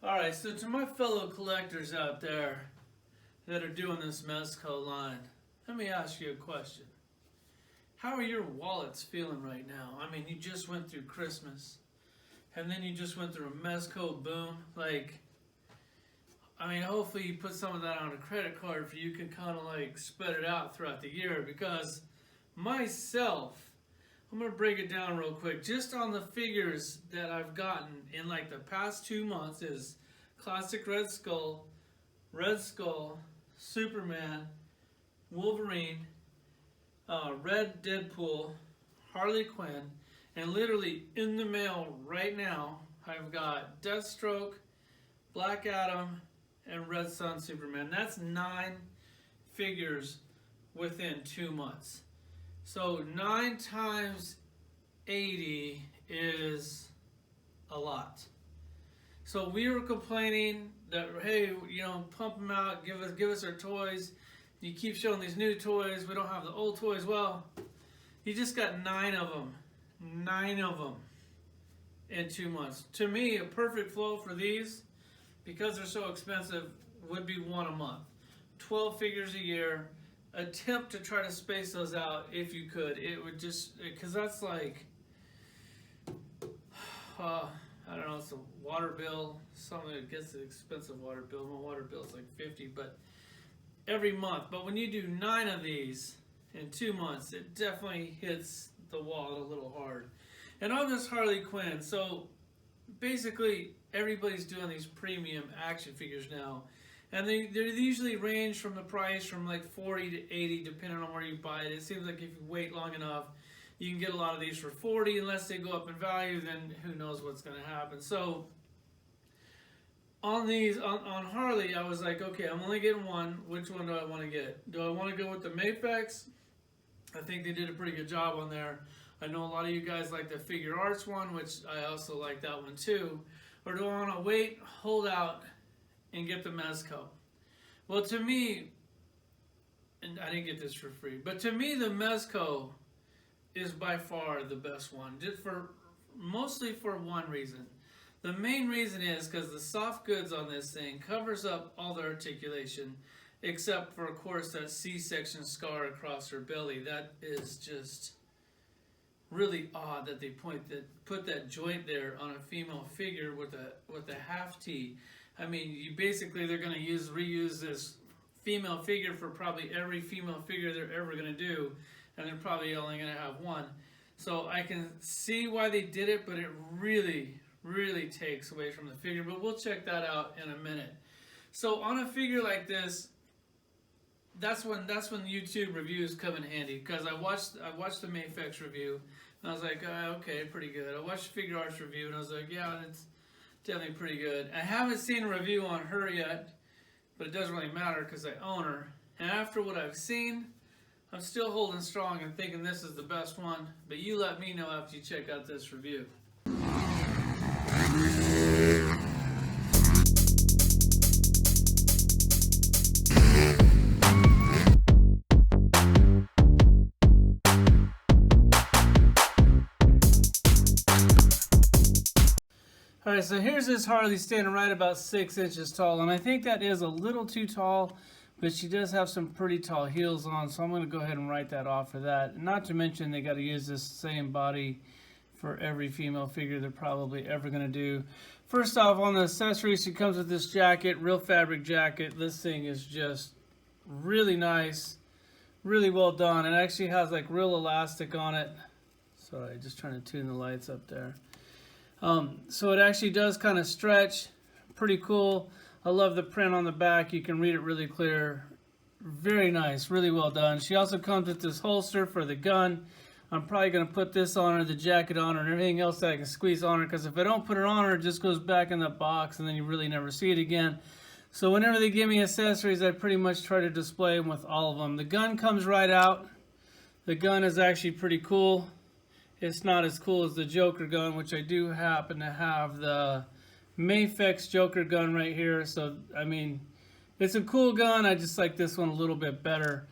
Alright, so to my fellow collectors out there that are doing this Mezco line, let me ask you a question. How are your wallets feeling right now? I mean, you just went through Christmas, and then you just went through a Mezco boom. Hopefully you put some of that on a credit card for you can kind of spread it out throughout the year, because myself, I'm going to break it down real quick. Just on the figures that I've gotten in the past 2 months is Classic Red Skull, Superman, Wolverine, Red Deadpool, Harley Quinn, and literally in the mail right now, I've got Deathstroke, Black Adam, and Red Sun Superman. That's 9 figures within 2 months. So 9 times 80 is a lot. So we were complaining that, hey, pump them out, give us our toys. You keep showing these new toys, we don't have the old toys. Well, you just got 9 of them. 9 of them in 2 months. To me, a perfect flow for these, because they're so expensive, would be 1 a month. 12 figures a year. Attempt to try to space those out if you could. It would just, because that's I don't know, it's a water bill. Something that gets an expensive water bill. My water bill is $50, but every month. But when you do 9 of these in 2 months, it definitely hits the wallet a little hard. And on this Harley Quinn, so basically everybody's doing these premium action figures now. And they usually range from the price from $40 to $80 depending on where you buy it. It seems like if you wait long enough, you can get a lot of these for $40. Unless they go up in value, then who knows what's going to happen. So on these, on Harley, I was like, okay, I'm only getting one. Which one do I want to get? Do I want to go with the Mafex? I think they did a pretty good job on there. I know a lot of you guys like the Figure Arts one, which I also like that one too. Or do I want to wait, hold out, and get the Mezco? Well, to me, and I didn't get this for free, but to me the Mezco is by far the best one, mostly for one reason. The main reason is because the soft goods on this thing covers up all the articulation, except for, of course, that C-section scar across her belly. That is just really odd that they put that joint there on a female figure with a half T. I mean, they're going to reuse this female figure for probably every female figure they're ever going to do, and they're probably only going to have one. So I can see why they did it, but it really, really takes away from the figure. But we'll check that out in a minute. So on a figure like this, that's when YouTube reviews come in handy, because I watched the Mafex review, and I was like, okay, pretty good. I watched the Figure Arts review, and I was like, yeah, it's definitely pretty good. I haven't seen a review on her yet, but it doesn't really matter because I own her. And after what I've seen, I'm still holding strong and thinking this is the best one. But you let me know after you check out this review. Alright, so here's this Harley standing right about 6 inches tall, and I think that is a little too tall, but she does have some pretty tall heels on, so I'm going to go ahead and write that off for that. Not to mention they got to use this same body for every female figure they're probably ever going to do. First off, on the accessories, she comes with this jacket, real fabric jacket. This thing is just really nice, really well done. It actually has real elastic on it. Sorry, just trying to tune the lights up there. So it actually does kind of stretch, pretty cool. I love the print on the back. You can read it really clear. Very nice, really well done. She also comes with this holster for the gun. I'm probably going to put this on her, the jacket on her, and everything else that I can squeeze on her, because if I don't put it on her, it just goes back in the box and then you really never see it again. So whenever they give me accessories, I pretty much try to display them with all of them. The gun comes right out. The gun is actually pretty cool. It's not as cool as the Joker gun, which I do happen to have the Mafex Joker gun right here. So, I mean, it's a cool gun. I just like this one a little bit better.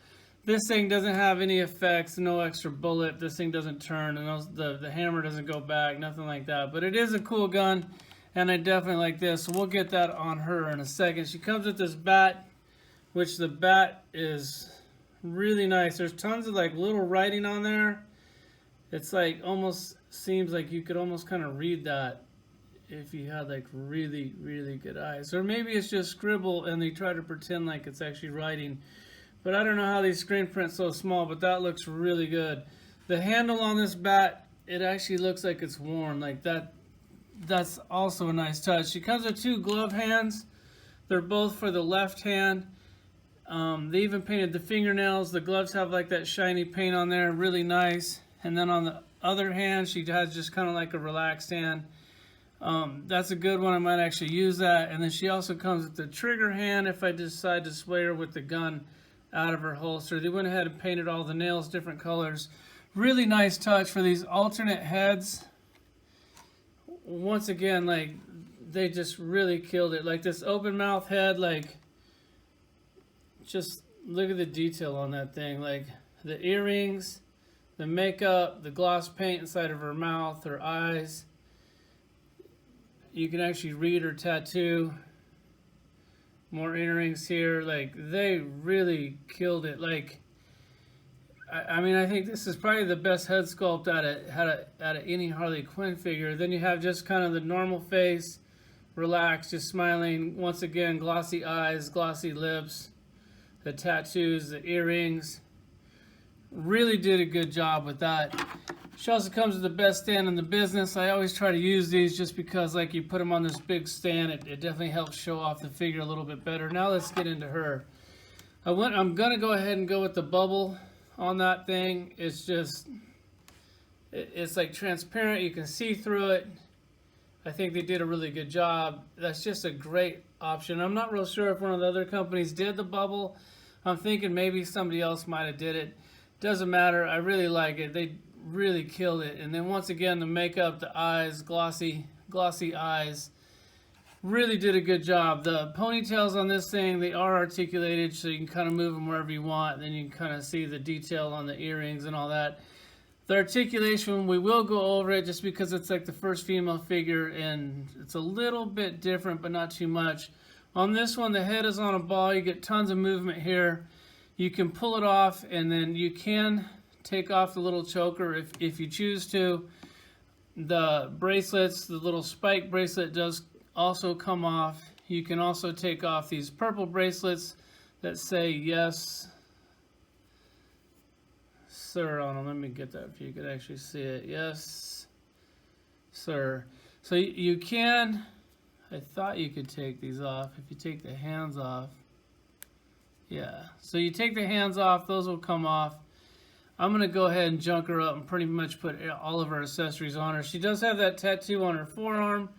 This thing doesn't have any effects, no extra bullet. This thing doesn't turn, and the hammer doesn't go back, nothing like that. But it is a cool gun, and I definitely like this. So we'll get that on her in a second. She comes with this bat, which the bat is really nice. There's tons of like little writing on there. It's like almost seems like you could almost kind of read that if you had like really, really good eyes. Or maybe it's just scribble and they try to pretend like it's actually writing. But I don't know how these screen print's so small, but that looks really good. The handle on this bat, it actually looks like it's worn. Like that's also a nice touch. She comes with 2 glove hands. They're both for the left hand. They even painted the fingernails. The gloves have like that shiny paint on there, really nice. And then on the other hand, she has just kind of like a relaxed hand. That's a good one. I might actually use that. And then she also comes with the trigger hand if I decide to sway her with the gun out of her holster. They went ahead and painted all the nails different colors. Really nice touch for these alternate heads. Once again, like they just really killed it. Like this open mouth head, like just look at the detail on that thing. Like the earrings, the makeup, the gloss paint inside of her mouth, her eyes. You can actually read her tattoo. More earrings here. Like they really killed it. Like I mean, I think this is probably the best head sculpt out of any Harley Quinn figure. Then you have just kind of the normal face, relaxed, just smiling. Once again, glossy eyes, glossy lips, the tattoos, the earrings. Really did a good job with that. She also comes with the best stand in the business. I always try to use these just because like you put them on this big stand, it definitely helps show off the figure a little bit better. Now let's get into her. I'm gonna go ahead and go with the bubble on that thing. It's just, it's like transparent. You can see through it. I think they did a really good job. That's just a great option. I'm not real sure if one of the other companies did the bubble. I'm thinking maybe somebody else might have did it. Doesn't matter. I really like it. They really killed it. And then once again, the makeup, the eyes, glossy eyes. Really did a good job. The ponytails on this thing, they are articulated, so you can kind of move them wherever you want. Then you can kind of see the detail on the earrings and all that. The articulation, we will go over it just because it's like the first female figure and it's a little bit different, but not too much. On this one, the head is on a ball. You get tons of movement here. You can pull it off, and then you can take off the little choker if you choose to. The bracelets, the little spike bracelet does also come off. You can also take off these purple bracelets that say yes sir on them. Let me get that if you could actually see it. Yes sir. So you can, I thought you could take these off if you take the hands off. Yeah, so you take the hands off, those will come off. I'm going to go ahead and junk her up and pretty much put all of her accessories on her. She does have that tattoo on her forearm,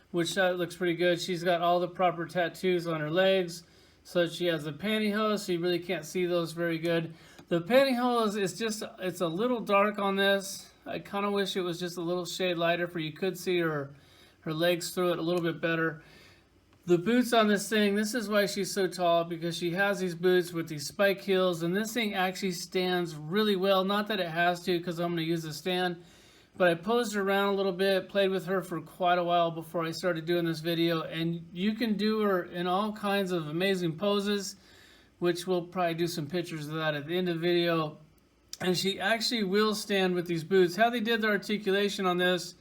which looks pretty good. She's got all the proper tattoos on her legs. So she has the pantyhose, so you really can't see those very good. The pantyhose is just, it's a little dark on this. I kind of wish it was just a little shade lighter for you could see her legs through it a little bit better. The boots on this thing, this is why she's so tall, because she has these boots with these spike heels, and this thing actually stands really well. Not that it has to, because I'm going to use the stand. But I posed her around a little bit, played with her for quite a while before I started doing this video. And you can do her in all kinds of amazing poses, which we'll probably do some pictures of that at the end of the video. And she actually will stand with these boots. How they did the articulation on this,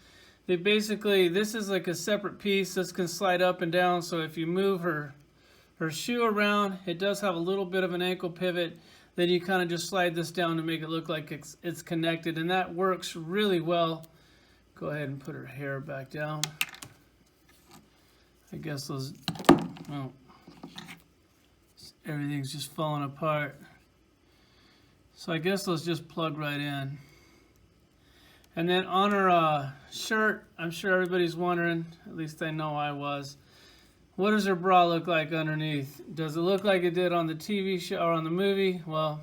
they basically, this is like a separate piece. This can slide up and down. So if you move her shoe around, it does have a little bit of an ankle pivot. Then you kind of just slide this down to make it look like it's connected, and that works really well. Go ahead and put her hair back down. I guess those, well, everything's just falling apart. So I guess those just plug right in. And then on her shirt, I'm sure everybody's wondering, at least I know I was, what does her bra look like underneath? Does it look like it did on the TV show or on the movie? Well,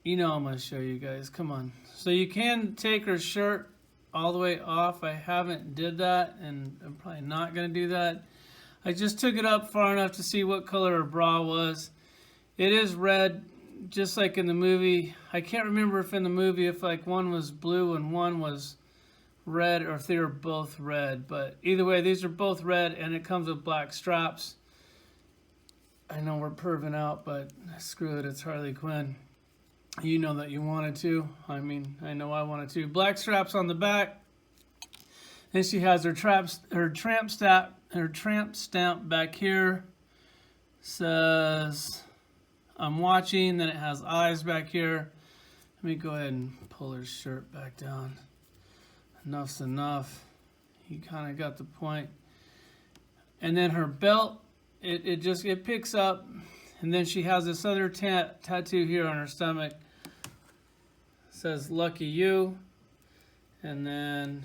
you know I'm going to show you guys. Come on. So you can take her shirt all the way off. I haven't did that, and I'm probably not going to do that. I just took it up far enough to see what color her bra was. It is red, just like in the movie. I can't remember if in the movie if like one was blue and one was red or if they were both red. But either way, these are both red, and it comes with black straps. I know we're perving out, but screw it, it's Harley Quinn. You know that you wanted to. I mean, I know I wanted to. Black straps on the back. Then she has her tramp stamp back here. Says, I'm watching. Then it has eyes back here. Let me go ahead and pull her shirt back down. Enough's enough. You kind of got the point. And then her belt, it picks up. And then she has this other tattoo here on her stomach. It says Lucky You. And then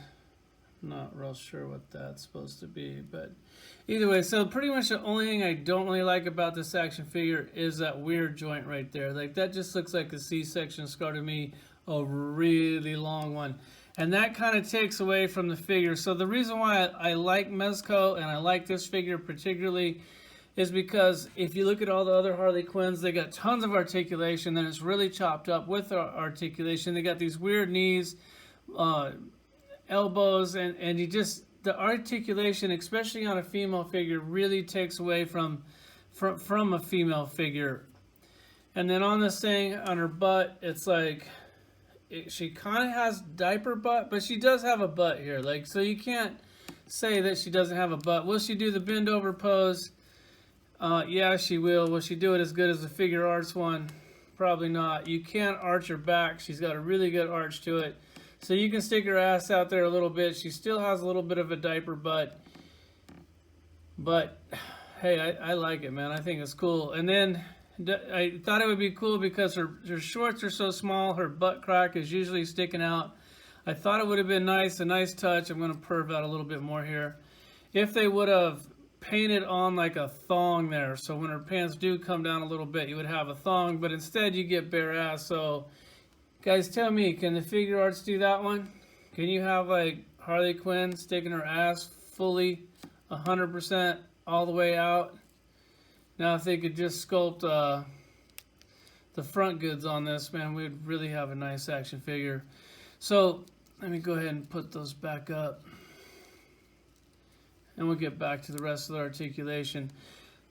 not real sure what that's supposed to be, but either way, so pretty much the only thing I don't really like about this action figure is that weird joint right there. Like, that just looks like a C-section scar to me, a really long one, and that kind of takes away from the figure. So the reason why I like Mezco and I like this figure particularly is because if you look at all the other Harley Quinns, they got tons of articulation, then it's really chopped up with articulation. They got these weird knees, elbows, and you just, the articulation, especially on a female figure, really takes away from a female figure. And then on this thing, on her butt, it's like, she kind of has diaper butt, but she does have a butt here. Like, so you can't say that she doesn't have a butt. Will she do the bend over pose? Yeah, she will. Will she do it as good as the figure arts one? Probably not. You can't arch her back. She's got a really good arch to it. So you can stick her ass out there a little bit. She still has a little bit of a diaper butt. But, hey, I like it, man. I think it's cool. And then I thought it would be cool because her shorts are so small. Her butt crack is usually sticking out. I thought it would have been nice, a nice touch. I'm going to perv out a little bit more here. If they would have painted on like a thong there. So when her pants do come down a little bit, you would have a thong. But instead, you get bare ass. So guys, tell me, can the figure arts do that one? Can you have like Harley Quinn sticking her ass fully 100% all the way out? Now if they could just sculpt the front goods on this, man, we'd really have a nice action figure. So let me go ahead and put those back up. And we'll get back to the rest of the articulation.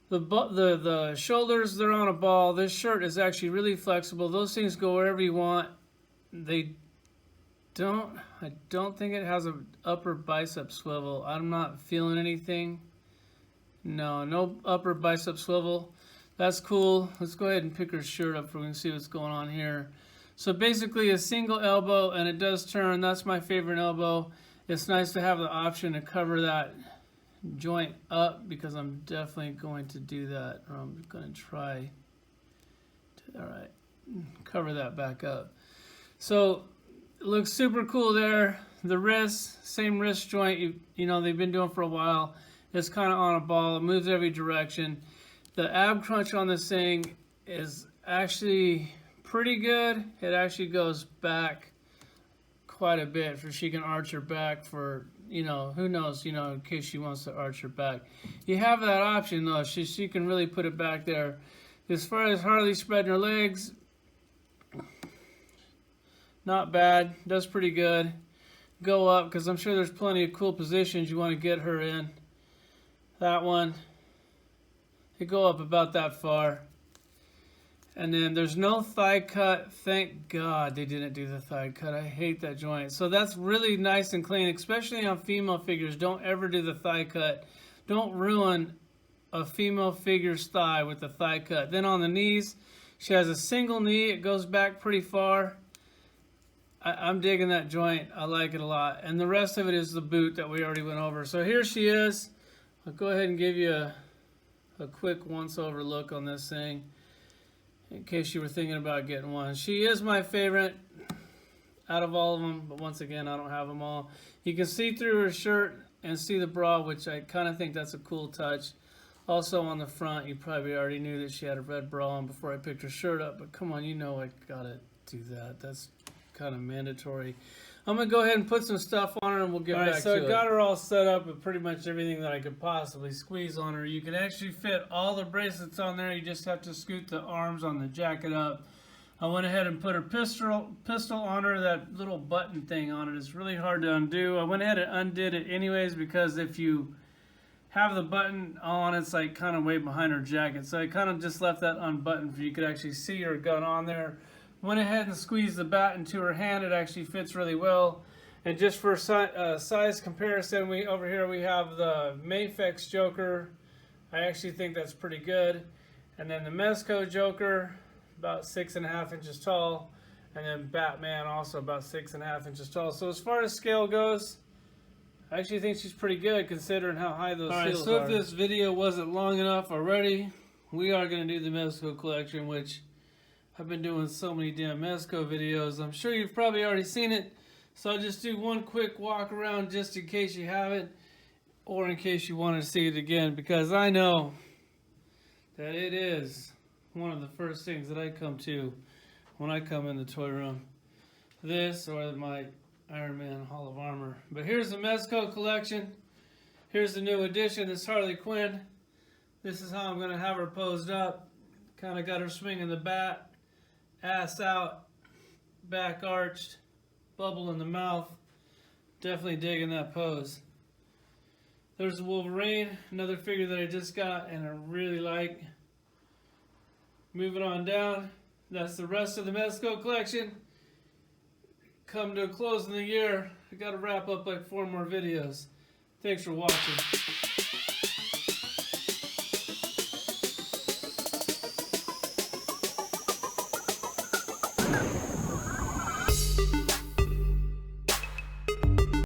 The shoulders, they're on a ball. This shirt is actually really flexible. Those things go wherever you want. I don't think it has an upper bicep swivel. I'm not feeling anything. No upper bicep swivel. That's cool. Let's go ahead and pick her shirt up so we can see what's going on here. So basically a single elbow, and it does turn. That's my favorite elbow. It's nice to have the option to cover that joint up because I'm definitely going to do that. Or I'm going to try to, all right, cover that back up. So it looks super cool there. The wrist, same wrist joint, you know, they've been doing for a while. It's kind of on a ball. It moves every direction. The ab crunch on this thing is actually pretty good. It actually goes back quite a bit for she can arch her back for, you know, who knows, you know, in case she wants to arch her back. You have that option though. She can really put it back there. As far as Harley spreading her legs, not bad. Does pretty good. Go up because I'm sure there's plenty of cool positions you want to get her in. That one. You go up about that far. And then there's no thigh cut. Thank God they didn't do the thigh cut. I hate that joint. So that's really nice and clean, especially on female figures. Don't ever do the thigh cut. Don't ruin a female figure's thigh with the thigh cut. Then on the knees, she has a single knee. It goes back pretty far. I'm digging that joint. I like it a lot. And the rest of it is the boot that we already went over. So here she is. I'll go ahead and give you a quick once-over look on this thing in case you were thinking about getting one. She is my favorite out of all of them, but once again, I don't have them all. You can see through her shirt and see the bra, which I kind of think that's a cool touch. Also on the front, you probably already knew that she had a red bra on before I picked her shirt up, but come on, you know I gotta do that. That's kind of mandatory. I'm gonna go ahead and put some stuff on her and we'll get back to it. So I got her all set up with pretty much everything that I could possibly squeeze on her. You can actually fit all the bracelets on there. You just have to scoot the arms on the jacket up. I went ahead and put her pistol on her. That little button thing on it is really hard to undo. I went ahead and undid it anyways because if you have the button on, it's like kind of way behind her jacket. So I kind of just left that unbuttoned for you could actually see her gun on there. Went ahead and squeezed the bat into her hand. It actually fits really well. And just for size comparison, over here we have the Mafex Joker. I actually think that's pretty good. And then the Mezco Joker, about 6.5 inches tall. And then Batman, also about 6.5 inches tall. So as far as scale goes, I actually think she's pretty good considering how high those seals are. So if this video wasn't long enough already, we are going to do the Mezco collection, which I've been doing so many damn Mezco videos. I'm sure you've probably already seen it. So I'll just do one quick walk around just in case you haven't, or in case you want to see it again, because I know that it is one of the first things that I come to when I come in the toy room. This or my Iron Man Hall of Armor. But here's the Mezco collection. Here's the new edition. This Harley Quinn. This is how I'm going to have her posed up. Kind of got her swinging the bat, ass out, back arched, bubble in the mouth. Definitely digging that pose. There's the Wolverine, another figure that I just got and I really like. Moving on down, that's the rest of the Mezco collection. Come to a close in the year. I got to wrap up like 4 more videos. Thanks for watching.